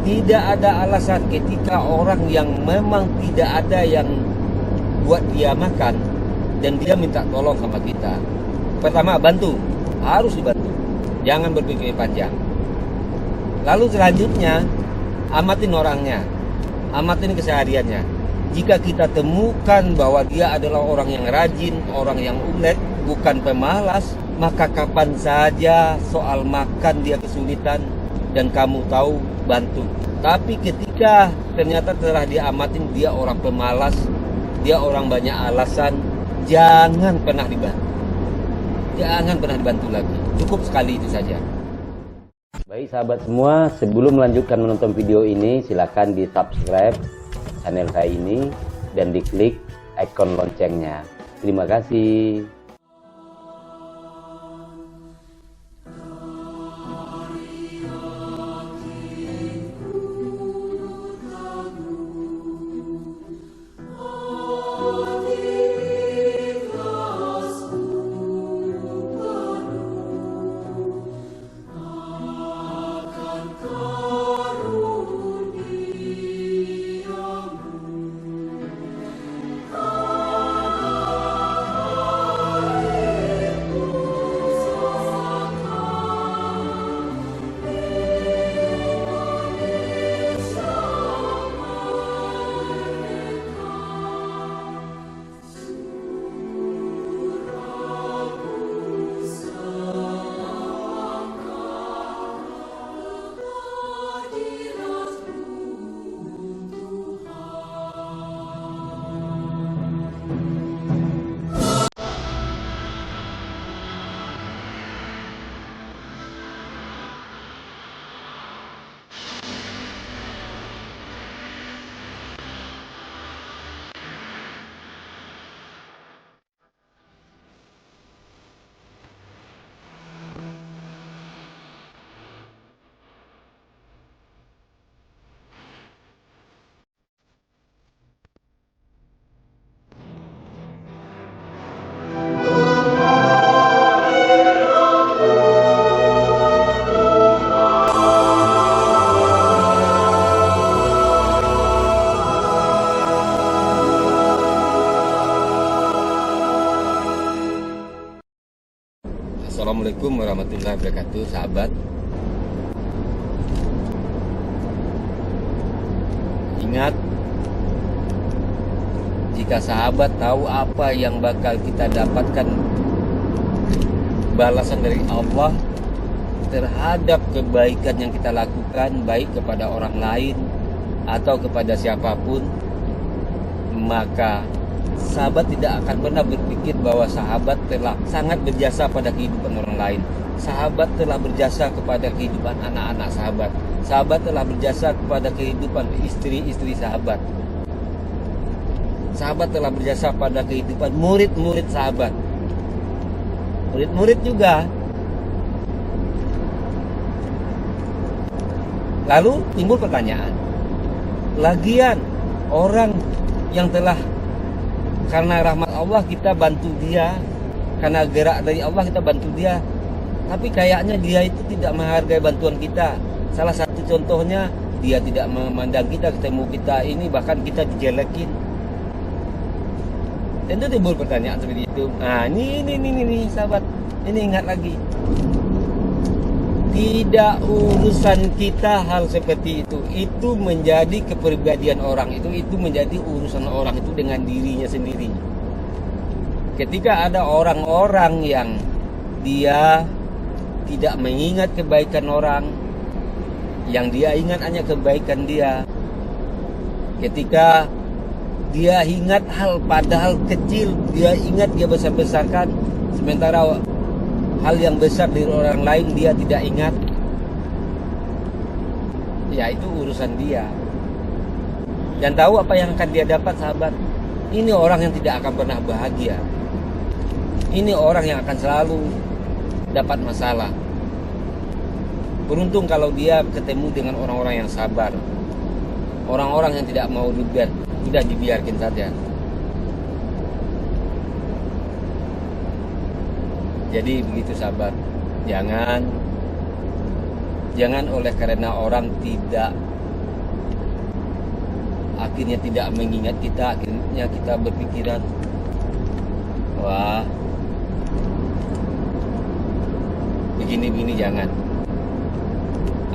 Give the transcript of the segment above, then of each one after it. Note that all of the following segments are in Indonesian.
Tidak ada alasan ketika orang yang memang tidak ada yang buat dia makan dan dia minta tolong sama kita. Pertama, bantu, harus dibantu, jangan berpikir panjang. Lalu selanjutnya, amatin orangnya, amatin kesehariannya. Jika kita temukan bahwa dia adalah orang yang rajin, orang yang ulet, bukan pemalas, maka kapan saja soal makan dia kesulitan dan kamu tahu, bantu. Tapi ketika ternyata telah diamatin dia orang pemalas, dia orang banyak alasan, jangan pernah dibantu. Jangan pernah dibantu lagi. Cukup sekali itu saja. Baik sahabat semua, sebelum melanjutkan menonton video ini, silakan di subscribe channel saya ini dan diklik ikon loncengnya. Terima kasih. Assalamualaikum warahmatullahi wabarakatuh, sahabat. Ingat, jika sahabat tahu apa yang bakal kita dapatkan balasan dari Allah terhadap kebaikan yang kita lakukan, baik kepada orang lain atau kepada siapapun, maka sahabat tidak akan pernah berpikir bahwa sahabat telah sangat berjasa pada kehidupan orang lain. Sahabat telah berjasa kepada kehidupan anak-anak sahabat. Sahabat telah berjasa kepada kehidupan istri-istri sahabat. Sahabat telah berjasa pada kehidupan murid-murid sahabat. Murid-murid juga. Lalu timbul pertanyaan, lagian orang yang telah karena rahmat Allah kita bantu dia, karena gerak dari Allah kita bantu dia, tapi kayaknya dia itu tidak menghargai bantuan kita. Salah satu contohnya, dia tidak memandang kita, ketemu kita ini bahkan kita dijelekin. Tentu timbul pertanyaan seperti itu. Nah, ini sahabat, ini ingat lagi. Tidak urusan kita hal seperti itu. Itu menjadi kepribadian orang. Itu menjadi urusan orang itu dengan dirinya sendiri. Ketika ada orang-orang yang dia tidak mengingat kebaikan orang, yang dia ingat hanya kebaikan dia. Ketika dia ingat hal padahal kecil, dia ingat dia besar-besarkan, sementara hal yang besar dari orang lain dia tidak ingat, ya itu urusan dia. Dan tahu apa yang akan dia dapat, sahabat? Ini orang yang tidak akan pernah bahagia. Ini orang yang akan selalu dapat masalah. Beruntung kalau dia ketemu dengan orang-orang yang sabar, orang-orang yang tidak mau ribet, sudah dibiarkan saja. Jadi begitu sahabat, jangan oleh karena orang tidak akhirnya tidak mengingat kita, akhirnya kita berpikiran, wah, begini-begini jangan.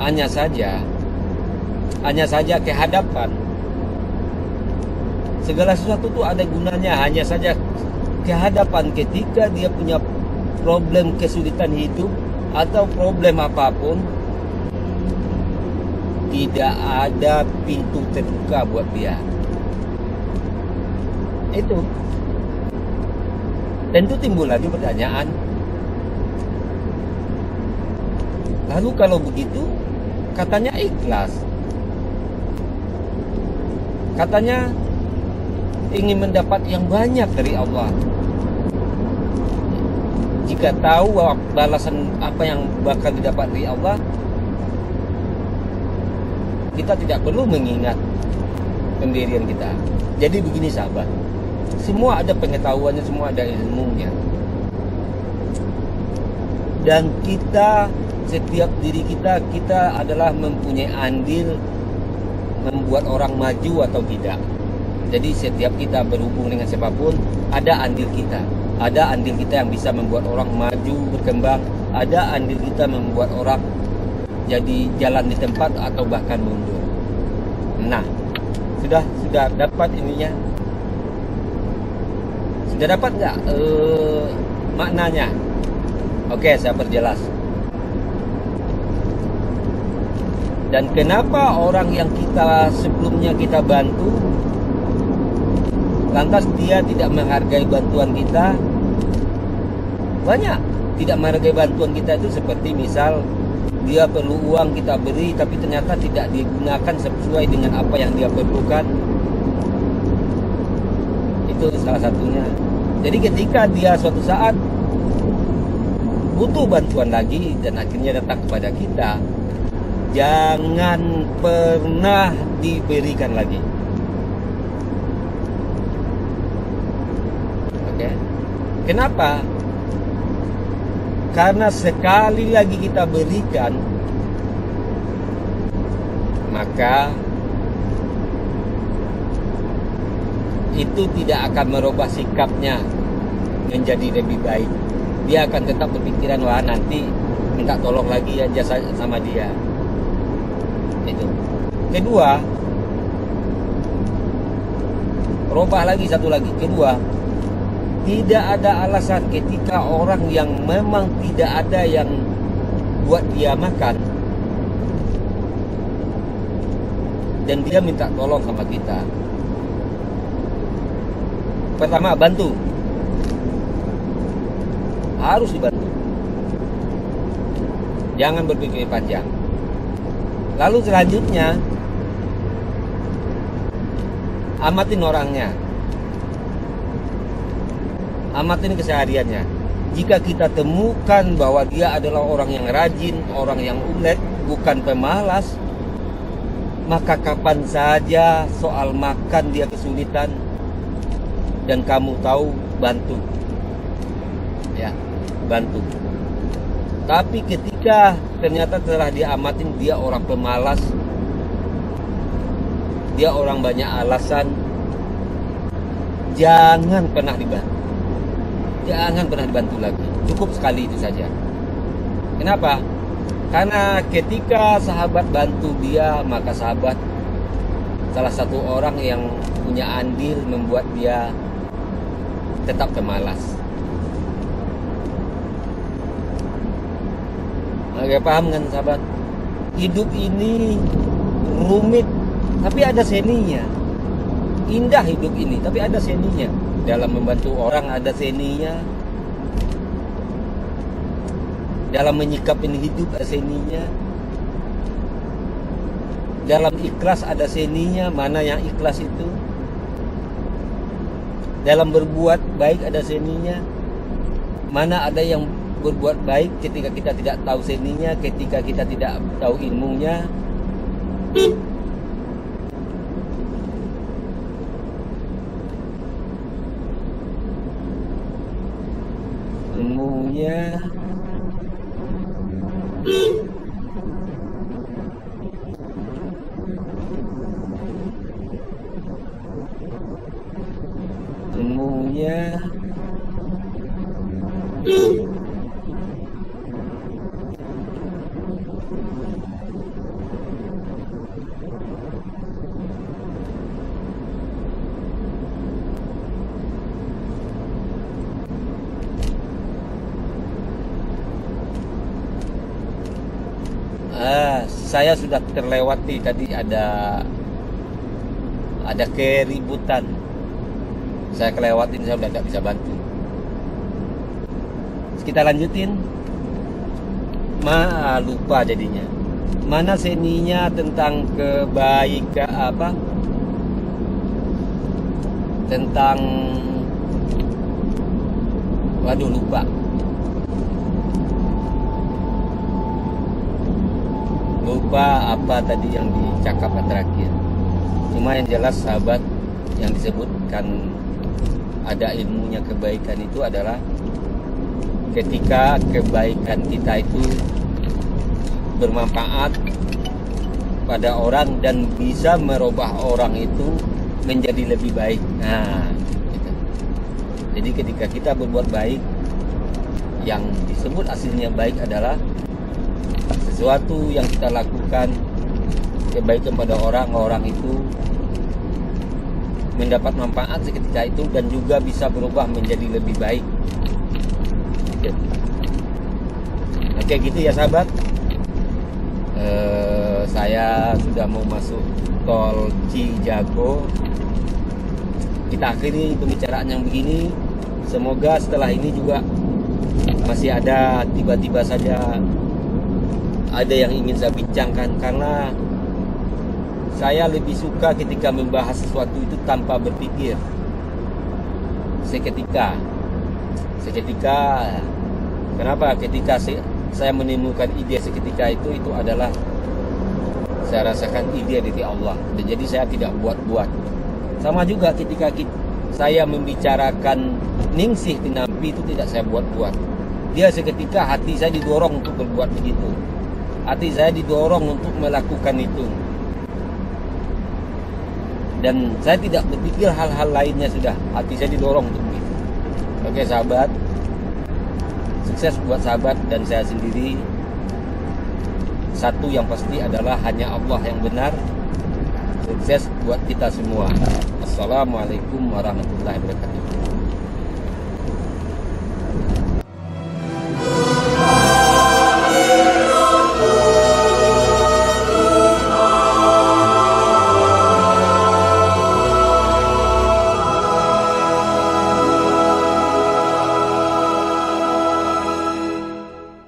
Hanya saja kehadapan. Segala sesuatu itu ada gunanya, hanya saja kehadapan ketika dia punya problem kesulitan hidup atau problem apapun, tidak ada pintu terbuka buat dia. Itu. Tentu timbul lagi pertanyaan, lalu kalau begitu katanya ikhlas, katanya ingin mendapat yang banyak dari Allah. Jika tahu bahwa balasan apa yang bakal didapat dari Allah, kita tidak perlu mengingat pendirian kita. Jadi begini sahabat, semua ada pengetahuannya, semua ada ilmunya. Dan kita, setiap diri kita adalah mempunyai andil membuat orang maju atau tidak. Jadi setiap kita berhubung dengan siapapun, ada andil kita. Ada andil kita yang bisa membuat orang maju, berkembang. Ada andil kita membuat orang jadi jalan di tempat atau bahkan mundur. Nah, sudah dapat ininya? Sudah dapat nggak maknanya? Oke, saya perjelas. Dan kenapa orang yang sebelumnya kita bantu, lantas dia tidak menghargai bantuan kita? Banyak tidak menghargai bantuan kita itu seperti misal dia perlu uang kita beri, tapi ternyata tidak digunakan sesuai dengan apa yang dia perlukan. Itu salah satunya. Jadi ketika dia suatu saat butuh bantuan lagi dan akhirnya datang kepada kita, jangan pernah diberikan lagi. Oke. Kenapa? Karena sekali lagi kita berikan, maka itu tidak akan merubah sikapnya menjadi lebih baik. Dia akan tetap berpikiran, wah nanti minta tolong lagi aja sama dia. Itu. Kedua, rubah lagi satu lagi. Kedua, tidak ada alasan ketika orang yang memang tidak ada yang buat dia makan dan dia minta tolong sama kita. Pertama, bantu. Harus dibantu. Jangan berpikir panjang. Lalu selanjutnya, amatin orangnya. Amatin kesehariannya. Jika kita temukan bahwa dia adalah orang yang rajin, orang yang ulet, bukan pemalas, maka kapan saja soal makan dia kesulitan dan kamu tahu, bantu. Ya, bantu. Tapi ketika ternyata setelah dia amatin dia orang pemalas, dia orang banyak alasan, jangan pernah dibantu. Jangan pernah dibantu lagi. Cukup sekali itu saja. Kenapa? Karena ketika sahabat bantu dia, maka sahabat salah satu orang yang punya andil membuat dia tetap pemalas. Oke, paham kan sahabat? Hidup ini rumit, tapi ada seninya. Indah hidup ini, tapi ada seninya. Dalam membantu orang ada seninya. Dalam menyikapi hidup ada seninya. Dalam ikhlas ada seninya. Mana yang ikhlas itu? Dalam berbuat baik ada seninya. Mana ada yang berbuat baik ketika kita tidak tahu seninya, ketika kita tidak tahu ilmunya. Ilmunya Temunya saya sudah terlewati tadi, ada keributan. Saya kelewatin, saya udah gak bisa bantu. Kita lanjutin. Lupa jadinya. Mana seninya tentang kebaikan tentang lupa. Lupa apa tadi yang dicakap terakhir. Cuma yang jelas sahabat, yang disebutkan ada ilmunya kebaikan itu adalah ketika kebaikan kita itu bermanfaat pada orang dan bisa merubah orang itu menjadi lebih baik. Nah, gitu. Jadi ketika kita berbuat baik, yang disebut aslinya baik adalah sesuatu yang kita lakukan kebaikan pada orang itu mendapat manfaat seketika itu dan juga bisa berubah menjadi lebih baik. Oke, gitu ya sahabat. Saya sudah mau masuk tol Cijago. Kita akhiri pembicaraan yang begini. Semoga setelah ini juga masih ada, tiba-tiba saja ada yang ingin saya bincangkan, karena saya lebih suka ketika membahas sesuatu itu tanpa berpikir. Seketika. Kenapa? Ketika saya menemukan ide seketika itu adalah saya rasakan ide dari Allah. Jadi saya tidak buat-buat. Sama juga ketika saya membicarakan ningsih tinampi itu tidak saya buat-buat. Dia seketika hati saya didorong untuk berbuat begitu. Hati saya didorong untuk melakukan itu. Dan saya tidak berpikir hal-hal lainnya sudah. Hati saya didorong untuk begitu. Oke sahabat. Sukses buat sahabat dan saya sendiri. Satu yang pasti adalah hanya Allah yang benar. Sukses buat kita semua. Assalamualaikum warahmatullahi wabarakatuh.